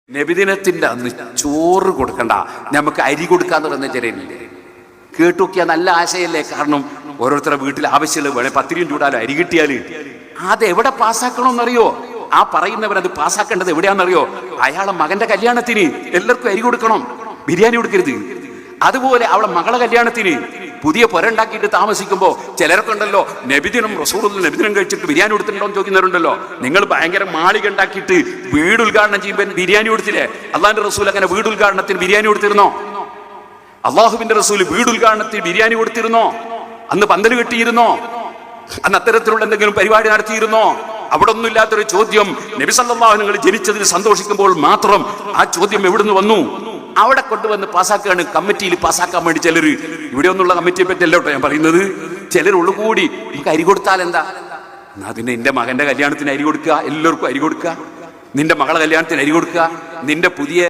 നബിദിനത്തിന്റെ അന്ന് ചോറ് കൊടുക്കണ്ട, നമുക്ക് അരി കൊടുക്കാന്ന് പറയുന്ന ചിലരില്ലേ? കേട്ടുനോക്കിയാൽ നല്ല ആശയല്ലേ? കാരണം ഓരോരുത്തരുടെ വീട്ടിൽ ആവശ്യമുള്ളത് വേണേ 10 രൂപ ചൂടാലോ അരി കിട്ടിയാല് അത് എവിടെ പാസ്സാക്കണമെന്നറിയോ? ആ പറയുന്നവർ അത് പാസ്സാക്കേണ്ടത് എവിടെയാണെന്നറിയോ? അയാളെ മകന്റെ കല്യാണത്തിന് എല്ലാവർക്കും അരി കൊടുക്കണം, ബിരിയാണി കൊടുക്കരുത്. അതുപോലെ അവളെ മകളെ കല്യാണത്തിന് പുതിയ പുരണ്ടാക്കിയിട്ട് താമസിക്കുമ്പോൾ ചിലരൊക്കെ ഉണ്ടല്ലോ, നബിദിനം റസൂലുള്ള നബിദിനം കഴിച്ചിട്ട് ബിരിയാണി കൊടുത്തിട്ടുണ്ടോ എന്ന് ചോദിക്കുന്നവരുണ്ടല്ലോ. നിങ്ങൾ ഭയങ്കര മാളിക ഉണ്ടാക്കിയിട്ട് വീട് ഉദ്ഘാടനം ചെയ്യുമ്പോൾ ബിരിയാണി കൊടുത്തില്ലേ? അള്ളാഹിന്റെ റസൂൽ അങ്ങനെ വീട് ഉദ്ഘാടനത്തിന് ബിരിയാണി കൊടുത്തിരുന്നോ? അള്ളാഹുവിന്റെ റസൂൽ വീട് ഉദ്ഘാടനത്തിന് ബിരിയാണി കൊടുത്തിരുന്നോ? അന്ന് പന്തല് കെട്ടിയിരുന്നോ? അന്ന് അത്തരത്തിലുള്ള എന്തെങ്കിലും പരിപാടി നടത്തിയിരുന്നോ? അവിടെ ഒന്നും ഇല്ലാത്തൊരു ചോദ്യം. നബി സല്ലല്ലാഹു അലൈഹി വസല്ലം ജനിച്ചതിൽ സന്തോഷിക്കുമ്പോൾ മാത്രം ആ ചോദ്യം എവിടുന്ന് വന്നു? അവിടെ കൊണ്ടുവന്ന് പാസ്സാക്കുകയാണ്, കമ്മിറ്റിയിൽ പാസ്സാക്കാൻ വേണ്ടി ചിലർ. ഇവിടെ ഒന്നുള്ള കമ്മിറ്റിയെ പറ്റിയല്ലോ കേട്ടോ ഞാൻ പറയുന്നത്. ചിലർ ഉള്ളുകൂടി നമുക്ക് അരി കൊടുത്താൽ എന്താ? എന്നാ പിന്നെ നിന്റെ മകന്റെ കല്യാണത്തിന് അരി കൊടുക്കുക, എല്ലാവർക്കും അരി കൊടുക്കുക. നിന്റെ മകളെ കല്യാണത്തിന് അരി കൊടുക്കുക. നിന്റെ പുതിയ